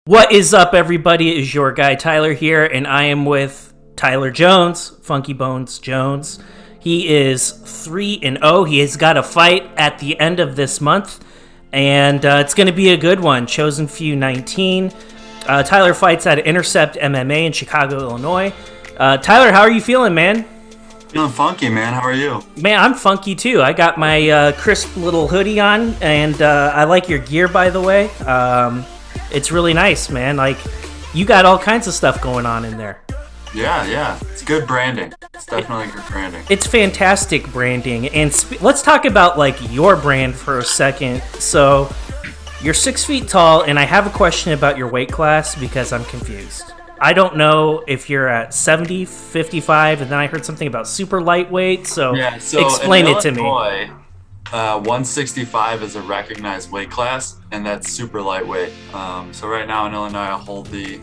What is up, everybody? It is your guy Tyler here, and I am with Tyler Jones, Funky Bones Jones. He is 3-0. He has got a fight at the end of this month, and it's going to be a good one. Chosen Few 19. Tyler fights at Intercept MMA in Chicago, Illinois. Tyler, how are you feeling, man? Feeling funky, man. How are you? Man, I'm funky too. I got my crisp little hoodie on, and I like your gear, by the way. It's really nice, man. Like, you got all kinds of stuff going on in there. Yeah. It's good branding. It's definitely good branding. It's fantastic branding. And let's talk about, like, your brand for a second. So, you're 6 feet tall, and I have a question about your weight class because I'm confused. I don't know if you're at 70, 55, and then I heard something about super lightweight. So explain it to me. 165 is a recognized weight class, and that's super lightweight. So right now in Illinois, I hold the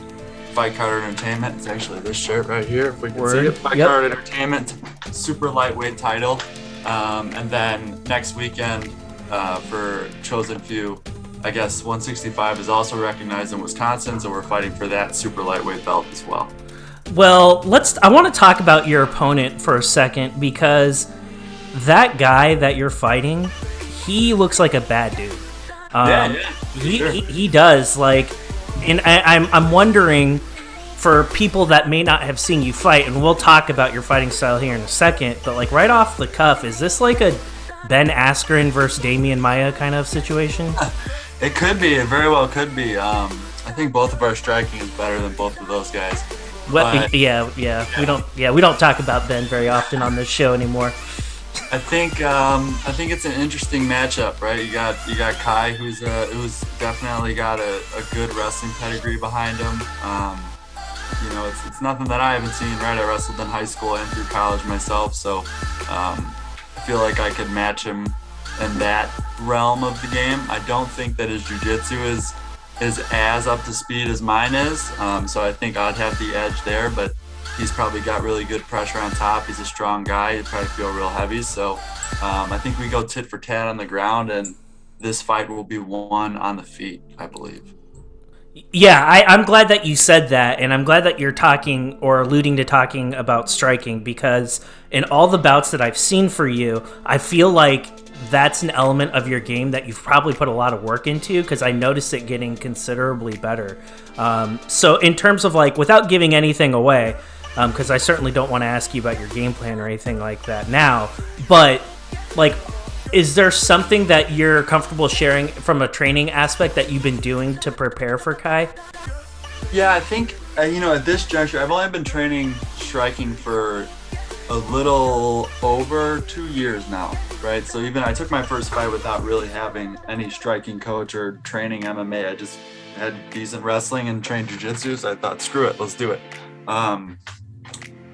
Fight Card Entertainment. It's actually this shirt right here, if we can see it. Fight Card Entertainment, super lightweight title. And then next weekend for Chosen Few, I guess 165 is also recognized in Wisconsin, so we're fighting for that super lightweight belt as well. Well, I want to talk about your opponent for a second, because that guy that you're fighting, he looks like a bad dude. He does. Like, and I'm wondering, for people that may not have seen you fight, and we'll talk about your fighting style here in a second, but like right off the cuff, is this like a Ben Askren versus Damian Maia kind of situation? It could be. It very well could be. I think both of our striking is better than both of those guys. Well, but, yeah. We don't talk about Ben very often on this show anymore. I think it's an interesting matchup, right? You got Kai, who's definitely got a good wrestling pedigree behind him. It's nothing that I haven't seen, right? I wrestled in high school and through college myself, so I feel like I could match him in that realm of the game. I don't think that his jiu-jitsu is as up to speed as mine is, so I think I'd have the edge there, but he's probably got really good pressure on top. He's a strong guy. He'd probably feel real heavy. So I think we go tit for tat on the ground, and this fight will be won on the feet, I believe. Yeah, I'm glad that you said that, and I'm glad that you're talking or alluding to talking about striking, because in all the bouts that I've seen for you, I feel like that's an element of your game that you've probably put a lot of work into, because I noticed it getting considerably better. So in terms of, like, without giving anything away, because I certainly don't want to ask you about your game plan or anything like that now, but, like, is there something that you're comfortable sharing from a training aspect that you've been doing to prepare for Kai? Yeah, I think, at this juncture, I've only been training striking for a little over 2 years now, right? So even I took my first fight without really having any striking coach or training MMA. I just had decent wrestling and trained jiu-jitsu, so I thought, screw it, let's do it.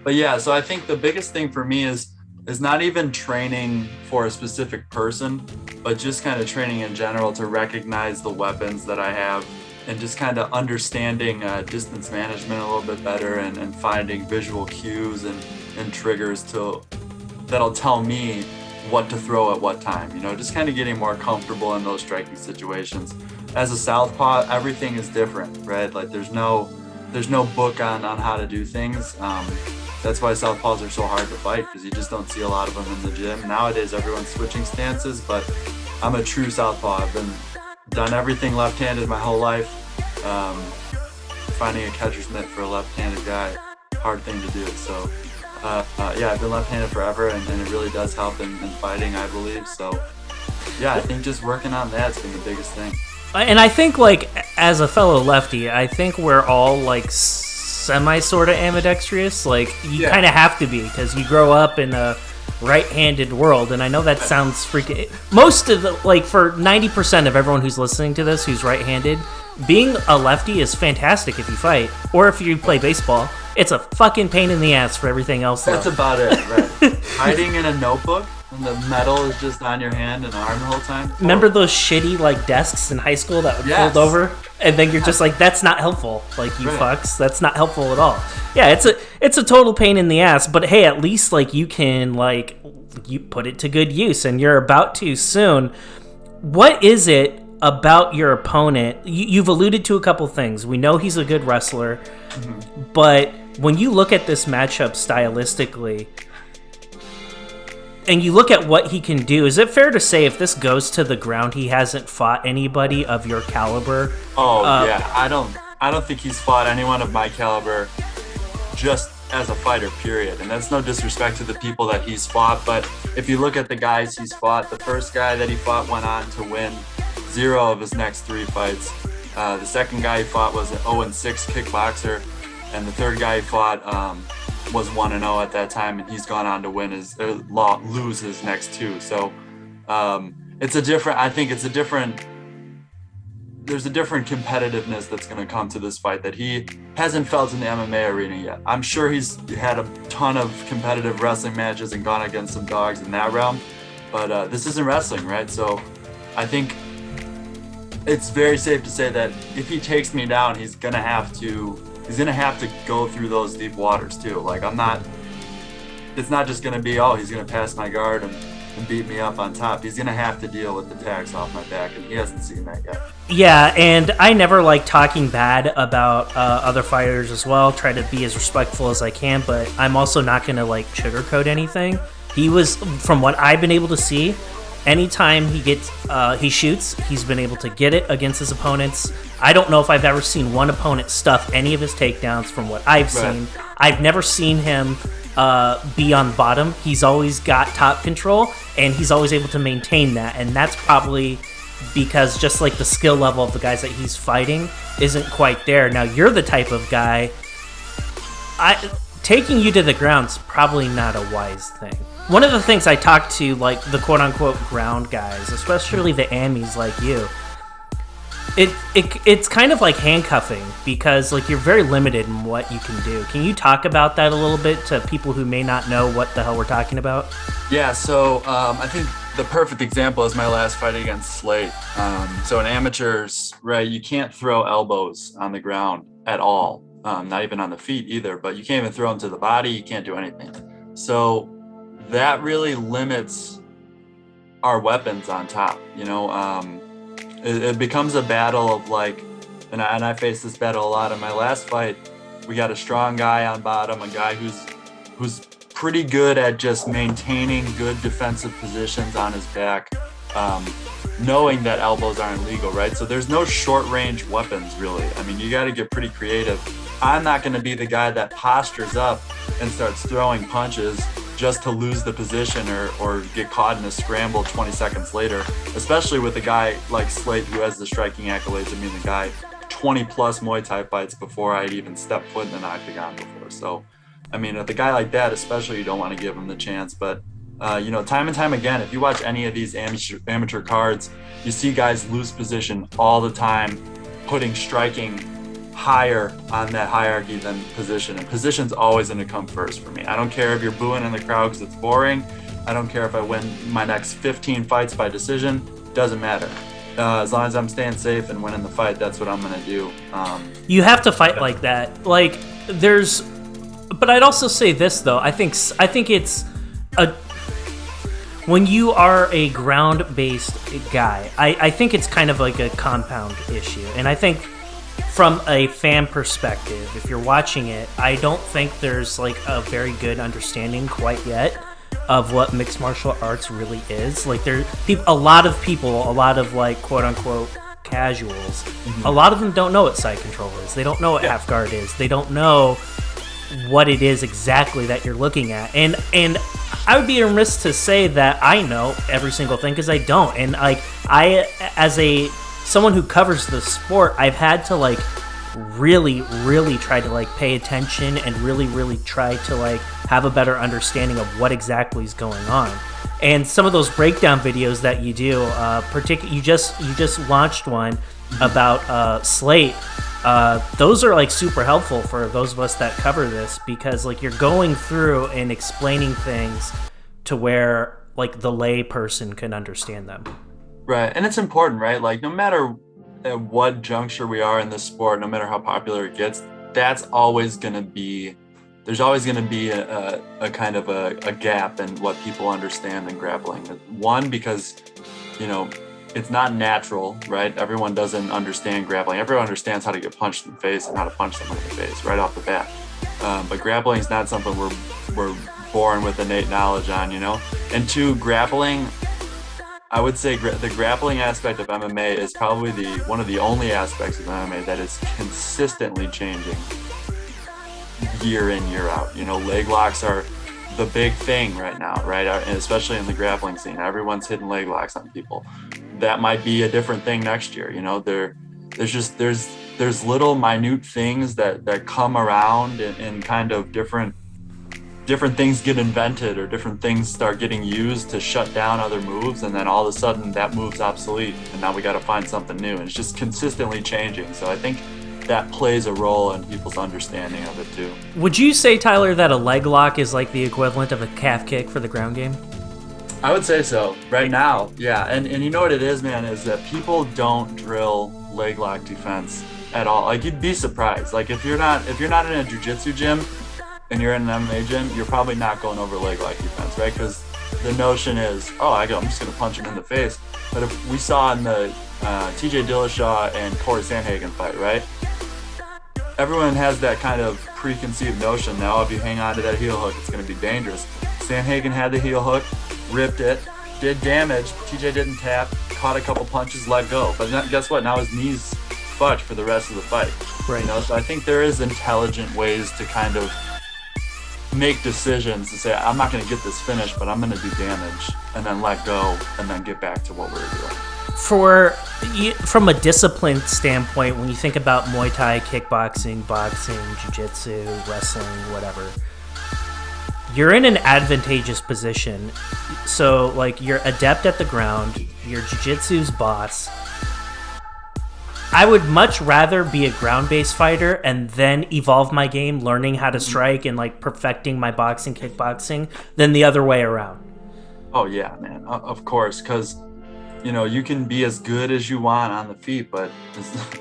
But yeah, so I think the biggest thing for me is not even training for a specific person, but just kind of training in general to recognize the weapons that I have, and just kind of understanding distance management a little bit better, and finding visual cues and triggers that'll tell me what to throw at what time. Just kind of getting more comfortable in those striking situations. As a southpaw, everything is different, right? Like there's no book on how to do things. That's why southpaws are so hard to fight, because you just don't see a lot of them in the gym. Nowadays, everyone's switching stances, but I'm a true southpaw. I've done everything left-handed my whole life. Finding a catcher's mitt for a left-handed guy, hard thing to do. So, I've been left-handed forever, and it really does help in fighting, I believe. So, yeah, I think just working on that's been the biggest thing. And I think, like, as a fellow lefty, I think we're all, like, semi sort of ambidextrous. Like, you kind of have to be, because you grow up in a right-handed world, and I know that sounds freaking... Most of the, like, for 90% of everyone who's listening to this who's right-handed, being a lefty is fantastic if you fight, or if you play baseball. It's a fucking pain in the ass for everything else. That's about it, right? Hiding in a notebook and the metal is just on your hand and arm the whole time. Remember those shitty like desks in high school that would Yes. fold over, and then you're just like, that's not helpful. Like, you fucks, that's not helpful at all. Yeah, it's a total pain in the ass. But hey, at least like you can like you put it to good use, and you're about to soon. What is it about your opponent? You've alluded to a couple things. We know he's a good wrestler, but when you look at this matchup stylistically, and you look at what he can do, is it fair to say if this goes to the ground, he hasn't fought anybody of your caliber? Yeah, I don't think he's fought anyone of my caliber just as a fighter, period. And that's no disrespect to the people that he's fought, but if you look at the guys he's fought, the first guy that he fought went on to win 0 of his next 3 fights. The second guy he fought was an 0-6 kickboxer, and the third guy he fought was 1-0 at that time, and he's gone on to lose his next 2. So there's a different competitiveness that's going to come to this fight that he hasn't felt in the MMA arena yet. I'm sure he's had a ton of competitive wrestling matches and gone against some dogs in that realm, but this isn't wrestling, right? So I think it's very safe to say that if he takes me down, he's gonna have to go through those deep waters too. Like, it's not just gonna be, he's gonna pass my guard and beat me up on top. He's gonna have to deal with the attacks off my back, and he hasn't seen that yet. Yeah, and I never like talking bad about other fighters as well. Try to be as respectful as I can, but I'm also not gonna like sugarcoat anything. He was, from what I've been able to see, anytime he shoots, he's been able to get it against his opponents. I don't know if I've ever seen one opponent stuff any of his takedowns from what I've seen. I've never seen him be on bottom. He's always got top control, and he's always able to maintain that. And that's probably because just like the skill level of the guys that he's fighting isn't quite there. Now, you're the type of guy, taking you to the ground's probably not a wise thing. One of the things I talk to, like, the quote-unquote ground guys, especially the ammies like you, it's kind of like handcuffing, because, like, you're very limited in what you can do. Can you talk about that a little bit to people who may not know what the hell we're talking about? Yeah, so I think the perfect example is my last fight against Slate. So in amateurs, right, you can't throw elbows on the ground at all, not even on the feet either, but you can't even throw them to the body. You can't do anything. So that really limits our weapons on top. You know, it becomes a battle of like, and I faced this battle a lot in my last fight. We got a strong guy on bottom, a guy who's pretty good at just maintaining good defensive positions on his back, knowing that elbows aren't legal, right? So there's no short range weapons really. I mean, you got to get pretty creative. I'm not going to be the guy that postures up and starts throwing punches just to lose the position or get caught in a scramble 20 seconds later, especially with a guy like Slate who has the striking accolades. I mean, the guy 20 plus Muay Thai fights before I'd even stepped foot in an octagon before. So, I mean, with a guy like that, especially, you don't want to give him the chance. But, you know, time and time again, if you watch any of these amateur cards, you see guys lose position all the time, putting striking higher on that hierarchy than position, and position's always going to come first for me. I don't care if you're booing in the crowd because it's boring. I don't care if I win my next 15 fights by decision. Doesn't matter. As long as I'm staying safe and winning the fight, that's what I'm going to do. You have to fight like that. Like, but I'd also say this though. I think it's when you are a ground-based guy, I think it's kind of like a compound issue, and I think, from a fan perspective, if you're watching it, I don't think there's like a very good understanding quite yet of what mixed martial arts really is. Like, a lot of like quote unquote casuals, a lot of them don't know what side control is. They don't know what half guard is. They don't know what it is exactly that you're looking at. And I would be remiss to say that I know every single thing, because I don't. And like, as someone who covers the sport, I've had to like really try to like pay attention and really try to like have a better understanding of what exactly is going on. And some of those breakdown videos that you do, you just launched one about Slate. Those are like super helpful for those of us that cover this, because like you're going through and explaining things to where like the lay person can understand them. Right. And it's important, right? Like no matter at what juncture we are in this sport, no matter how popular it gets, there's always going to be a kind of a gap in what people understand in grappling. One, because, it's not natural, right? Everyone doesn't understand grappling. Everyone understands how to get punched in the face and how to punch someone in the face right off the bat. But grappling is not something we're born with innate knowledge on, And two, grappling, I would say the grappling aspect of MMA is probably one of the only aspects of MMA that is consistently changing year in, year out. Leg locks are the big thing right now, right? And especially in the grappling scene, everyone's hitting leg locks on people. That might be a different thing next year. There's little minute things that come around and kind of different things get invented, or different things start getting used to shut down other moves, and then all of a sudden that move's obsolete and now we got to find something new, and it's just consistently changing. So I think that plays a role in people's understanding of it too. Would you say, Tyler, that a leg lock is like the equivalent of a calf kick for the ground game? I would say so right now. Yeah. And you know what it is, man, is that people don't drill leg lock defense at all. Like you'd be surprised. Like if you're not in a jiu-jitsu gym and you're in an MMA gym, you're probably not going over leg lock defense, right? Because the notion is, I'm just going to punch him in the face. But if we saw in the TJ Dillashaw and Corey Sandhagen fight, right? Everyone has that kind of preconceived notion now, if you hang on to that heel hook, it's going to be dangerous. Sandhagen had the heel hook, ripped it, did damage. TJ didn't tap, caught a couple punches, let go. But guess what? Now his knees fucked for the rest of the fight. Right. So I think there is intelligent ways to kind of make decisions to say, I'm not going to get this finished, but I'm going to do damage, and then let go, and then get back to what we're doing. From a discipline standpoint, when you think about Muay Thai, kickboxing, boxing, jiu-jitsu, wrestling, whatever, you're in an advantageous position. So, like, you're adept at the ground, you're jiu-jitsu's boss. I would much rather be a ground-based fighter and then evolve my game, learning how to strike and, like, perfecting my boxing, kickboxing, than the other way around. Oh, yeah, man. Of course, because you can be as good as you want on the feet, but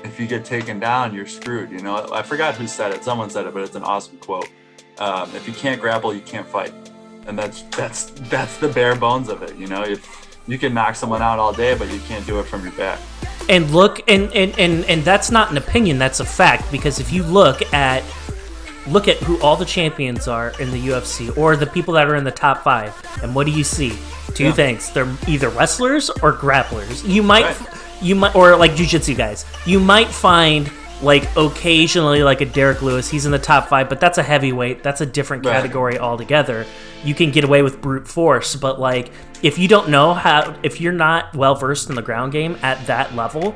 if you get taken down, you're screwed. I forgot who said it. Someone said it, but it's an awesome quote. If you can't grapple, you can't fight, and that's the bare bones of it. If you can knock someone out all day, but you can't do it from your back. And look, and that's not an opinion. That's a fact, because if you look at who all the champions are in the UFC, or the people that are in the top 5, and what do you see? Two things. They're either wrestlers or grapplers. You might, or like jiu-jitsu guys. You might find like occasionally like a Derek Lewis. He's in the top 5, but that's a heavyweight. That's a different category altogether. You can get away with brute force, but like if you don't know if you're not well versed in the ground game at that level,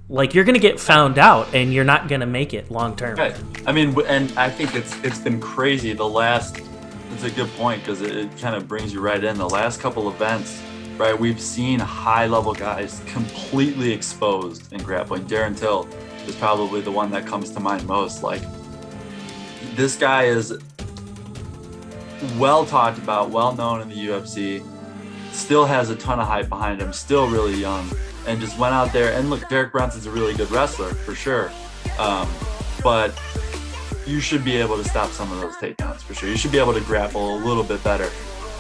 like you're gonna get found out and you're not gonna make it long term. Right. I mean, and I think it's been crazy It's a good point, because it kind of brings you right in. The last couple events, right, we've seen high-level guys completely exposed in grappling. Darren Till is probably the one that comes to mind most. Like, this guy is well talked about, well known in the UFC, still has a ton of hype behind him, still really young, and just went out there. And look, Derek Brunson's a really good wrestler, for sure. But you should be able to stop some of those takedowns, for sure. You should be able to grapple a little bit better.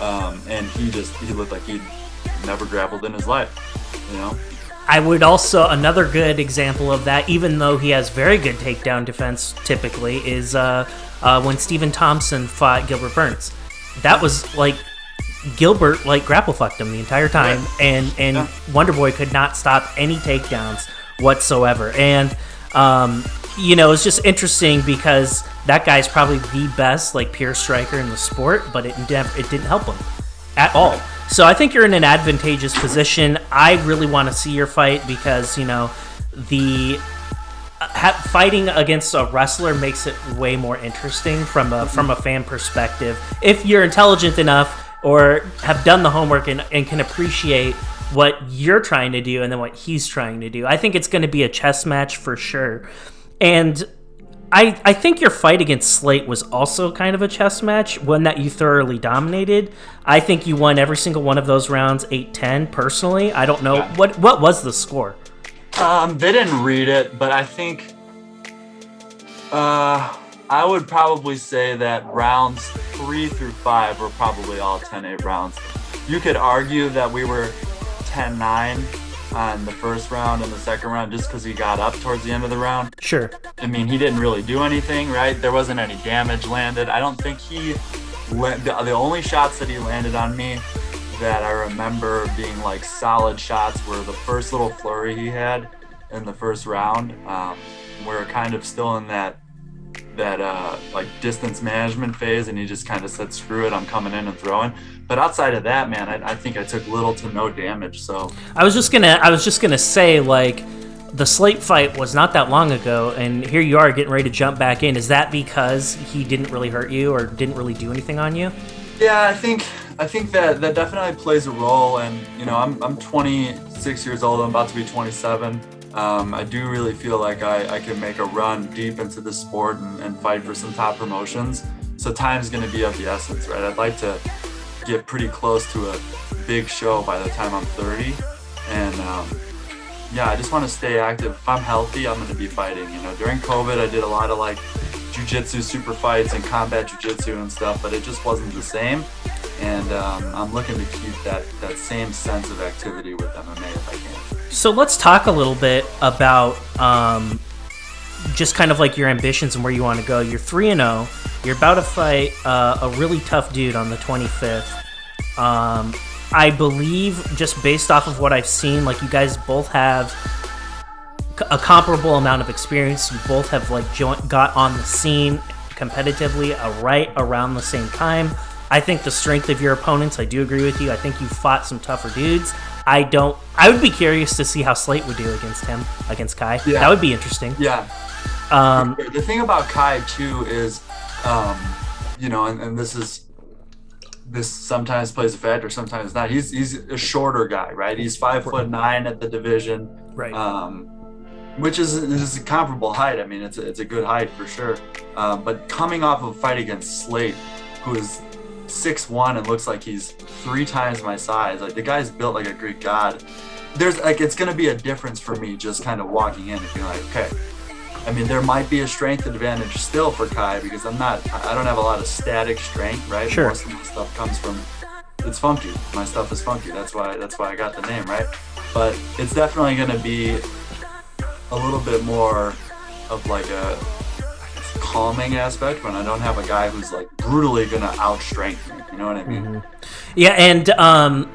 And he looked like he'd never grappled in his life, I would also, another good example of that, even though he has very good takedown defense typically, is when Stephen Thompson fought Gilbert Burns. That was like, Gilbert like grapple fucked him the entire time, and Wonderboy could not stop any takedowns whatsoever. And it's just interesting because that guy's probably the best like pure striker in the sport, but it didn't help him at all. So I think you're in an advantageous position. I really want to see your fight because fighting against a wrestler makes it way more interesting from a fan perspective. If you're intelligent enough or have done the homework and can appreciate what you're trying to do and then what he's trying to do. I think it's going to be a chess match for sure. And I think your fight against Slate was also kind of a chess match, one that you thoroughly dominated. I think you won every single one of those rounds 8-10 personally. I don't know. Yeah. What was the score? They didn't read it, but I think I would probably say that rounds 3 through 5 were probably all 10-8 rounds. You could argue that we were 10-9 on the first round and the second round just because he got up towards the end of the round. Sure. I mean, he didn't really do anything, right? There wasn't any damage landed. I don't think the only shots that he landed on me that I remember being like solid shots were the first little flurry he had in the first round. We're kind of still in that like distance management phase, and he just kind of said, screw it, I'm coming in and throwing. But outside of that, man, I think I took little to no damage. So I was just gonna say, like, the Slate fight was not that long ago, and here you are getting ready to jump back in. Is that because he didn't really hurt you or didn't really do anything on you? Yeah, I think that definitely plays a role. And I'm 26 years old. I'm about to be 27. I do really feel like I can make a run deep into the sport and fight for some top promotions. So time's going to be of the essence, right? I'd like to get pretty close to a big show by the time I'm 30. And I just want to stay active. If I'm healthy, I'm going to be fighting. During COVID, I did a lot of like jiu-jitsu super fights and combat jiu-jitsu and stuff, but it just wasn't the same. And I'm looking to keep that same sense of activity with MMA if I can. So let's talk a little bit about just kind of like your ambitions and where you want to go. You're 3-0. You're about to fight a really tough dude on the 25th. I believe, just based off of what I've seen, like, you guys both have a comparable amount of experience. You both have like got on the scene competitively right around the same time. I think the strength of your opponents, I do agree with you. I think you fought some tougher dudes. I would be curious to see how Slate would do against Kai. Yeah. That would be interesting. Yeah. The thing about Kai too is, and this sometimes plays a factor, sometimes not. He's a shorter guy, right? He's 5'9" at the division, right? Which is a comparable height. I mean, it's a good height for sure. But coming off of a fight against Slate, who is 6'1" and looks like he's 3 times my size, like the guy's built like a Greek god. There's like, it's gonna be a difference for me just kind of walking in and being like, okay. I mean, there might be a strength advantage still for Kai because I don't have a lot of static strength, right? Sure. Most of my stuff comes from, it's funky. My stuff is funky. That's why I got the name, right? But it's definitely going to be a little bit more of like a calming aspect when I don't have a guy who's like brutally going to outstrength me. You know what I mean? Mm-hmm. Yeah, and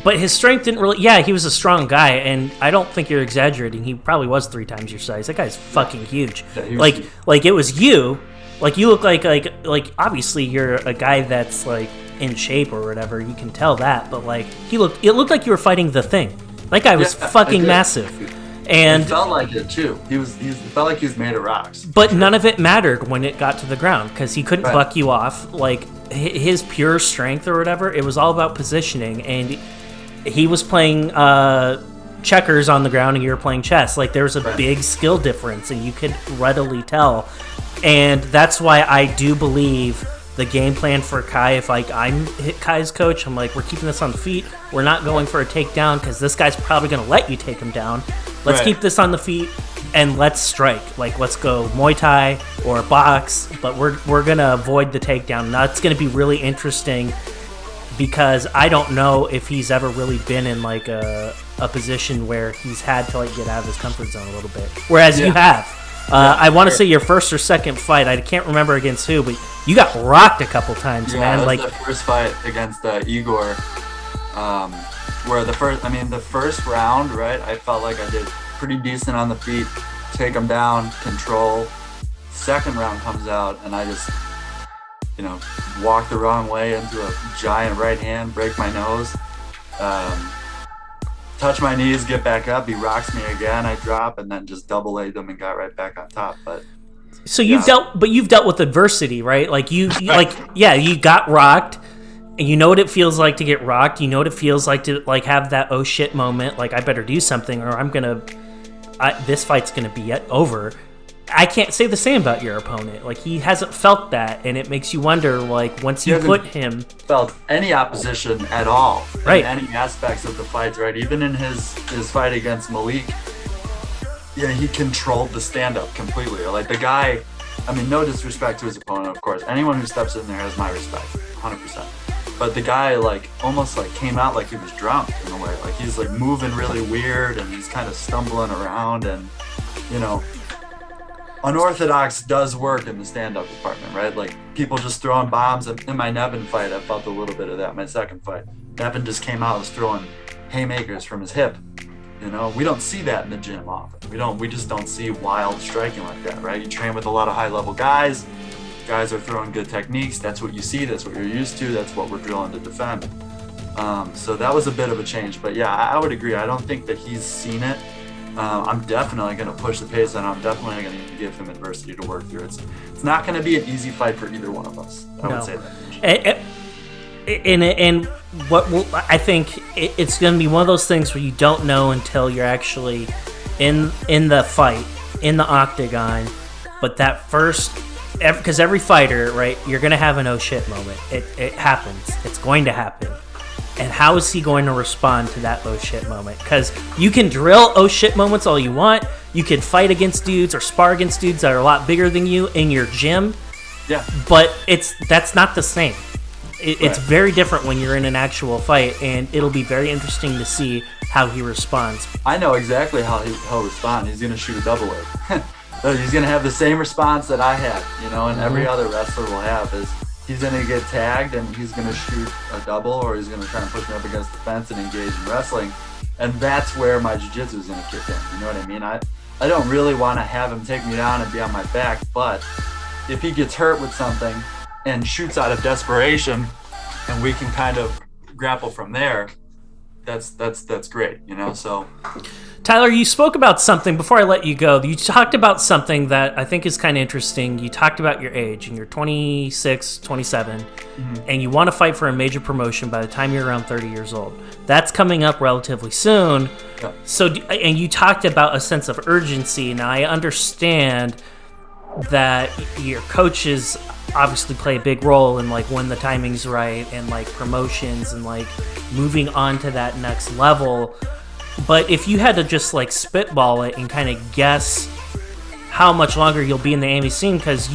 but his strength didn't really... Yeah, he was a strong guy, and I don't think you're exaggerating. He probably was 3 times your size. That guy's fucking huge. Yeah, huge. Like it was you. Like, you look like obviously you're a guy that's like in shape or whatever. You can tell that, but like it looked like you were fighting the Thing. That guy was fucking massive. And it felt like it too. He felt like he was made of rocks. But none of it mattered when it got to the ground because he couldn't buck you off. Like, his pure strength or whatever, it was all about positioning, and he was playing checkers on the ground and you were playing chess. Like, there was a big skill difference, and you could readily tell. And that's why I do believe the game plan for Kai, if like I'm Kai's coach, I'm like, we're keeping this on the feet. We're not going for a takedown because this guy's probably going to let you take him down. Let's keep this on the feet and let's strike. Like, let's go Muay Thai or box, but we're going to avoid the takedown. Now, it's going to be really interesting because I don't know if he's ever really been in like a position where he's had to like get out of his comfort zone a little bit. Whereas you have. I want to say your first or second fight. I can't remember against who, but you got rocked a couple times, man. That was like the first fight against Igor, where the first round, right? I felt like I did pretty decent on the feet, take him down, control. Second round comes out, and I just, walk the wrong way into a giant right hand, break my nose. Touch my knees, get back up. He rocks me again. I drop and then just double A'd him and got right back on top. But so you've dealt with adversity, right? Like you got rocked. And you know what it feels like to get rocked. You know what it feels like to like have that oh shit moment. Like I better do something, or this fight's gonna be over. I can't say the same about your opponent. Like he hasn't felt that, and it makes you wonder. Like once you put him, felt any opposition at all, right? In any aspects of the fights, right? Even in his fight against Malik, yeah, he controlled the stand-up completely. Like the guy, I mean, no disrespect to his opponent, of course. Anyone who steps in there has my respect, 100%. But the guy like almost like came out like he was drunk in a way. Like he's like moving really weird, and he's kind of stumbling around, and you know. Unorthodox does work in the stand-up department, right? Like people just throwing bombs. In my Nevin fight, I felt a little bit of that. My second fight, Nevin just came out and was throwing haymakers from his hip. You know, we don't see that in the gym often. We just don't see wild striking like that, right? You train with a lot of high-level guys. Guys are throwing good techniques. That's what you see. That's what you're used to. That's what we're drilling to defend. So that was a bit of a change. But yeah, I would agree. I don't think that he's seen it. I'm definitely going to push the pace, and I'm definitely going to give him adversity to work through. It's not going to be an easy fight for either one of us. I would say that. And what I think it's going to be one of those things where you don't know until you're actually in the fight, in the octagon. But that first, because every fighter, right, you're going to have an oh shit moment. It happens. It's going to happen. And how is he going to respond to that oh shit moment? Because you can drill oh shit moments all you want. You can fight against dudes or spar against dudes that are a lot bigger than you in your gym. Yeah. But that's not the same. It's very different when you're in an actual fight, and it'll be very interesting to see how he responds. I know exactly how he'll respond. He's going to shoot a double leg. He's going to have the same response that I had, you know, and every other wrestler will have is he's going to get tagged and he's going to shoot a double, or he's going to try and push me up against the fence and engage in wrestling. And that's where my jiu-jitsu is going to kick in. You know what I mean? I don't really want to have him take me down and be on my back, but if he gets hurt with something and shoots out of desperation and we can kind of grapple from there, that's great, you know? So Tyler, you spoke about something before I let you go. You talked about something that I think is kind of interesting. You talked about your age, and you're 26, 27, and you want to fight for a major promotion by the time you're around 30 years old. That's coming up relatively soon. Yeah. So, and you talked about a sense of urgency. Now, I understand that your coaches obviously play a big role in like when the timing's right and like promotions and like moving on to that next level. But if you had to just like spitball it and kind of guess how much longer you'll be in the AMY scene, because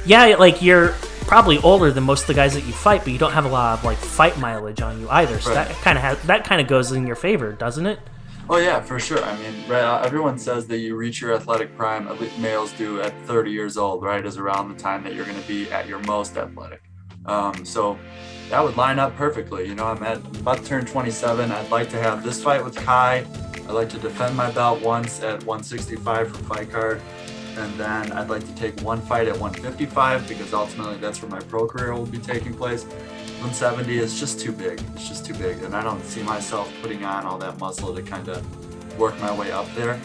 you're probably older than most of the guys that you fight, but you don't have a lot of like fight mileage on you either. So that kind of goes in your favor, doesn't it? Oh yeah, for sure. I mean, right, everyone says that you reach your athletic prime, at least males do, at 30 years old, right, is around the time that you're going to be at your most athletic. So that would line up perfectly. You know, I'm about to turn 27. I'd like to have this fight with Kai. I'd like to defend my belt once at 165 for fight card. And then I'd like to take one fight at 155 because ultimately that's where my pro career will be taking place. 170 is just too big. It's just too big. And I don't see myself putting on all that muscle to kind of work my way up there.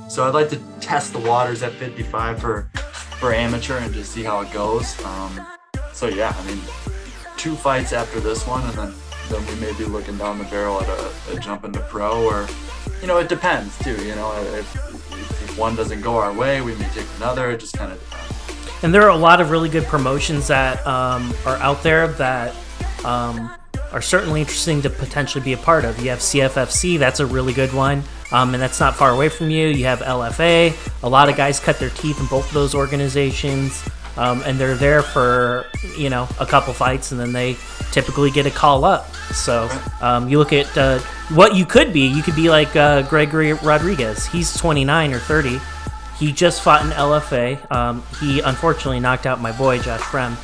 So I'd like to test the waters at 55 for amateur and just see how it goes. So yeah, I mean, 2 fights after this one, and then we may be looking down the barrel at a jump into pro, or, you know, it depends too. You know, if one doesn't go our way, we may take another. It just kind of depends. And there are a lot of really good promotions that are out there that are certainly interesting to potentially be a part of. You have CFFC, that's a really good one, and that's not far away from you. You have LFA. A lot of guys cut their teeth in both of those organizations, and they're there for, you know, a couple fights, and then they typically get a call up. So you look at what you could be. You could be like Gregory Rodriguez. He's 29 or 30. He just fought in LFA. He unfortunately knocked out my boy, Josh Frem.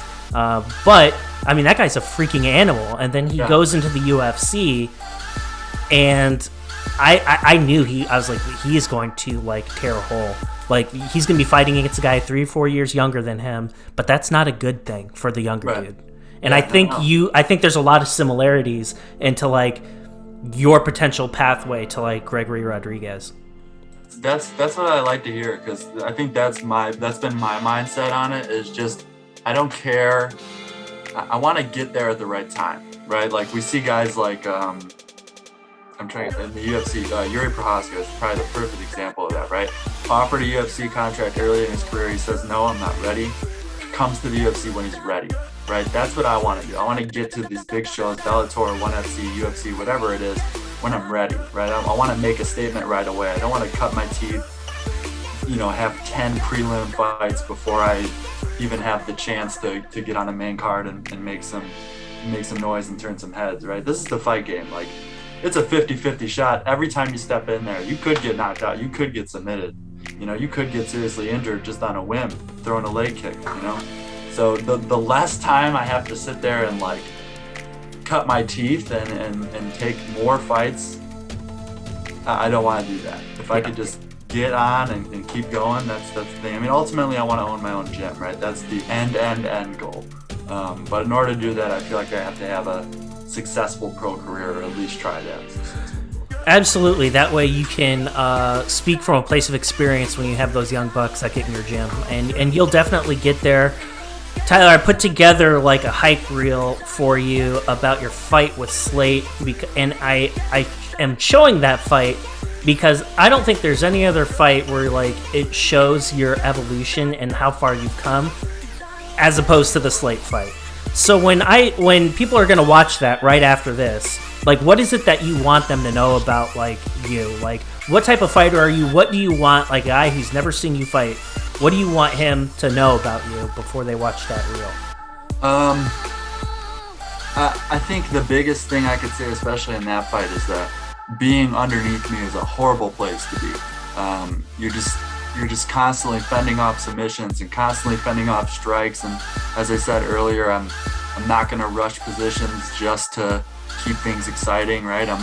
But, I mean, that guy's a freaking animal. And then he goes into the UFC, and I knew I was like, he is going to, like, tear a hole. Like, he's going to be fighting against a guy 3 or 4 years younger than him, but that's not a good thing for the younger dude. And I think there's a lot of similarities into, like, your potential pathway to, like, Gregory Rodriguez. That's what I like to hear, because I think that's been my mindset on it, is just I don't care I want to get there at the right time, right? Like we see guys like I'm trying in the UFC. Yuri Prohaska is probably the perfect example of that, right? Offered a UFC contract early in his career. He says, "No, I'm not ready." Comes to the UFC when he's ready, right? That's what I want to do. I want to get to these big shows, Bellator, 1FC, UFC, whatever it is, when I'm ready, right? I want to make a statement right away. I don't want to cut my teeth, have 10 prelim fights before I even have the chance to get on a main card and make some noise and turn some heads, right? This is the fight game. Like, it's a 50-50 shot. Every time you step in there, you could get knocked out. You could get submitted. You could get seriously injured just on a whim, throwing a leg kick, So the less time I have to sit there and like cut my teeth and take more fights, I don't want to do that. If I could just get on and keep going, that's the thing. I mean, ultimately I want to own my own gym, right? That's the end goal. But in order to do that, I feel like I have to have a successful pro career, or at least try to have success. Absolutely. That way you can speak from a place of experience when you have those young bucks that get in your gym, and you'll definitely get there. Tyler, I put together like a hype reel for you about your fight with Slate, and I am showing that fight because I don't think there's any other fight where like it shows your evolution and how far you've come, as opposed to the Slate fight. So when people are gonna watch that right after this, like, what is it that you want them to know about, like, you? Like, what type of fighter are you? What do you want, like, a guy who's never seen you fight, what do you want him to know about you before they watch that reel? I think the biggest thing I could say, especially in that fight, is that being underneath me is a horrible place to be. You're just constantly fending off submissions and constantly fending off strikes. And as I said earlier, I'm not going to rush positions just to keep things exciting, right? I'm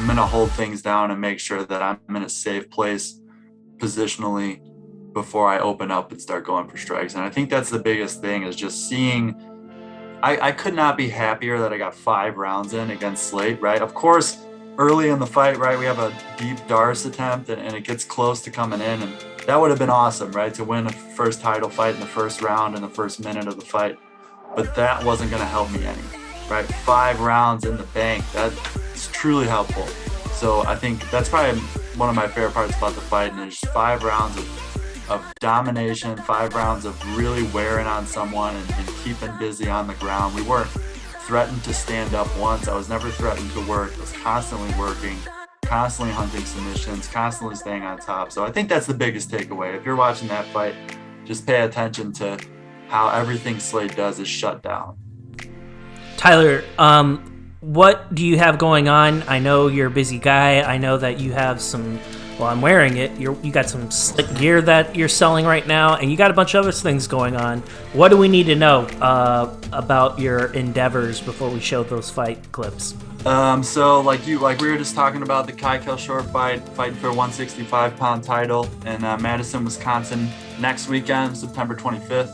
gonna hold things down and make sure that I'm in a safe place positionally before I open up and start going for strikes. And I think that's the biggest thing, is just seeing. I could not be happier that I got 5 rounds in against Slate, right? Of course, early in the fight, right, we have a deep Darce attempt and it gets close to coming in, and that would have been awesome, right, to win a first title fight in the first round in the first minute of the fight. But that wasn't going to help me any. Right, 5 rounds in the bank, that's truly helpful. So I think that's probably one of my favorite parts about the fight, and there's 5 rounds of domination, 5 rounds of really wearing on someone and keeping busy on the ground. We weren't threatened to stand up once. I was never threatened to work. I was constantly working, constantly hunting submissions, constantly staying on top. So I think that's the biggest takeaway. If you're watching that fight, just pay attention to how everything Slate does is shut down. Tyler, what do you have going on? I know you're a busy guy. I know that you have some, well, I'm wearing it. You got some slick gear that you're selling right now, and you got a bunch of other things going on. What do we need to know about your endeavors before we show those fight clips? So like we were just talking about the Kai Short fighting for a 165-pound title in Madison, Wisconsin next weekend, September 25th.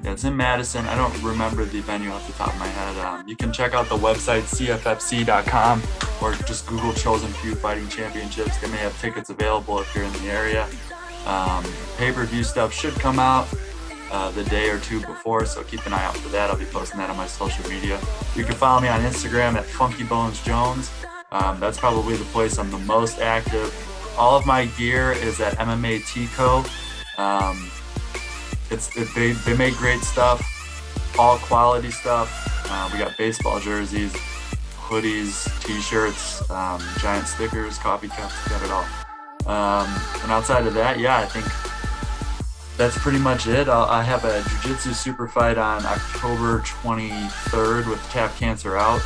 It's in Madison. I don't remember the venue off the top of my head. You can check out the website CFFC.com or just Google Chosen Few Fighting Championships. They may have tickets available if you're in the area. Pay-per-view stuff should come out the day or two before, so keep an eye out for that. I'll be posting that on my social media. You can follow me on Instagram at FunkyBonesJones. That's probably the place I'm the most active. All of my gear is at MMA Tico. They make great stuff, all quality stuff. We got baseball jerseys, hoodies, t-shirts, giant stickers, coffee cups, got it all. And outside of that, I think that's pretty much it. I have a jiu-jitsu super fight on October 23rd with Tap Cancer Out.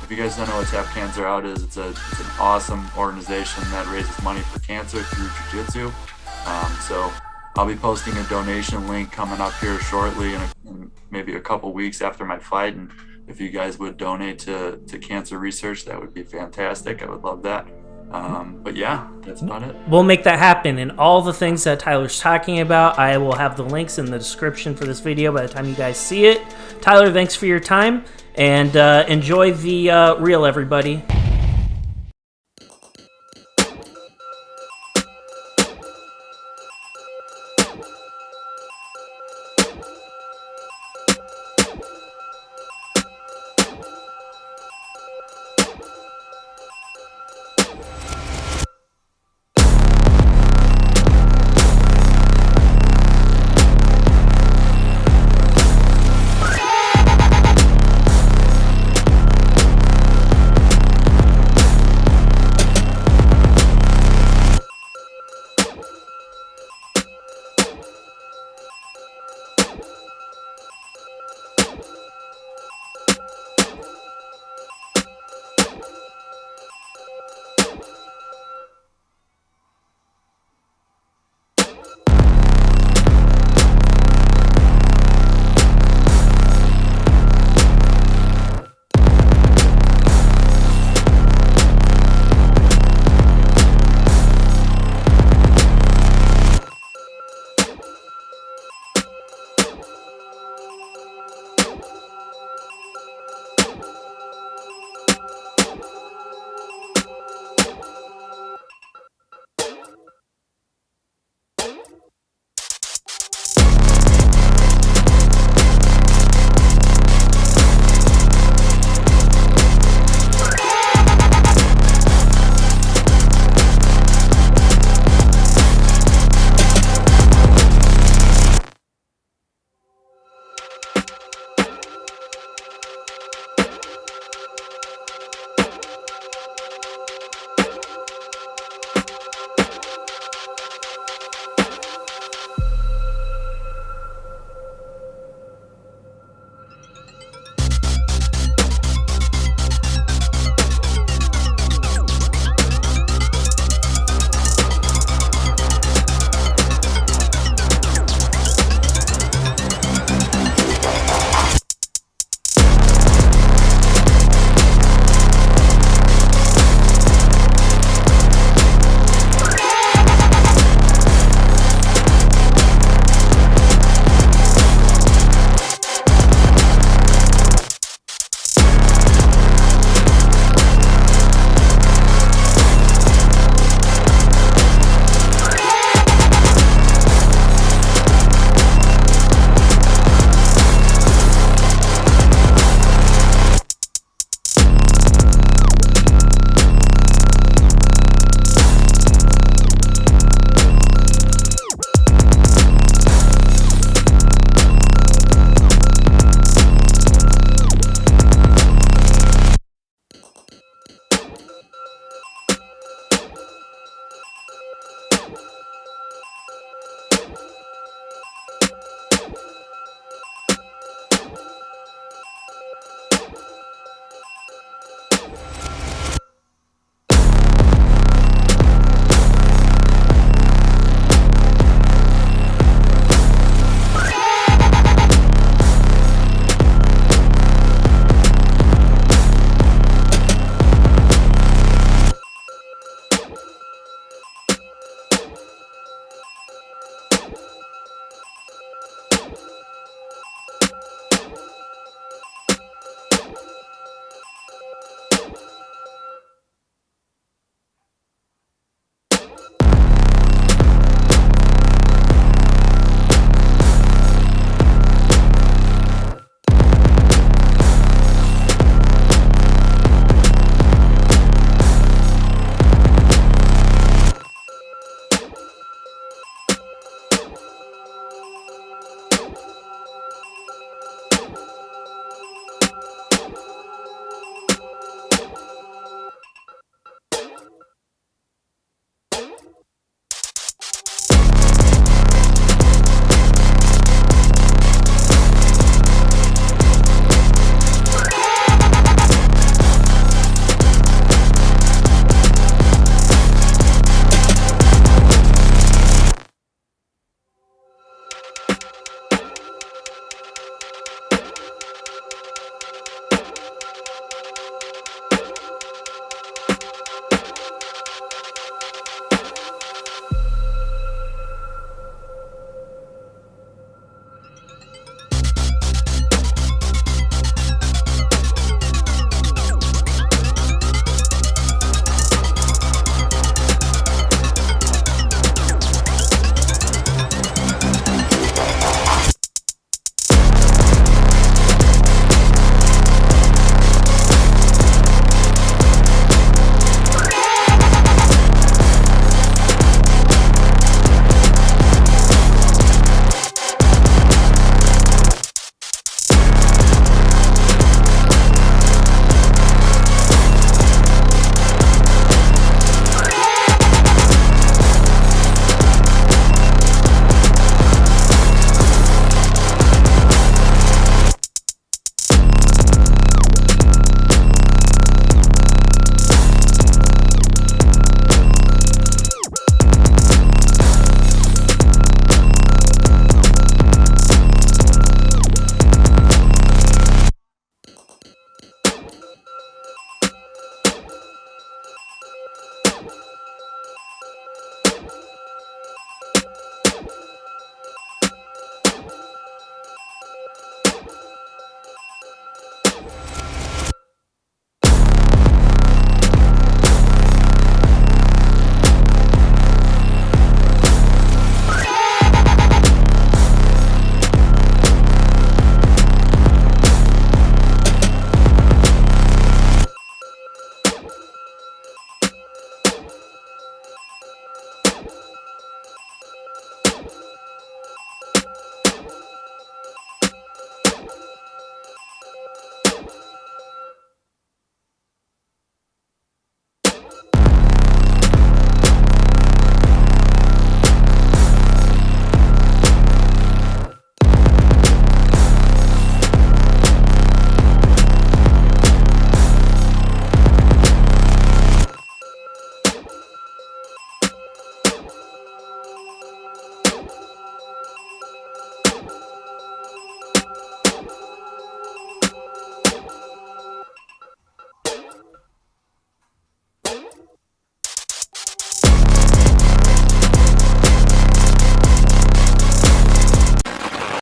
If you guys don't know what Tap Cancer Out is, it's an awesome organization that raises money for cancer through jiu-jitsu. So I'll be posting a donation link coming up here shortly, in maybe a couple weeks after my fight. And if you guys would donate to cancer research, that would be fantastic. I would love that. But that's about it. We'll make that happen. And all the things that Tyler's talking about, I will have the links in the description for this video by the time you guys see it. Tyler, thanks for your time, and enjoy the reel, everybody.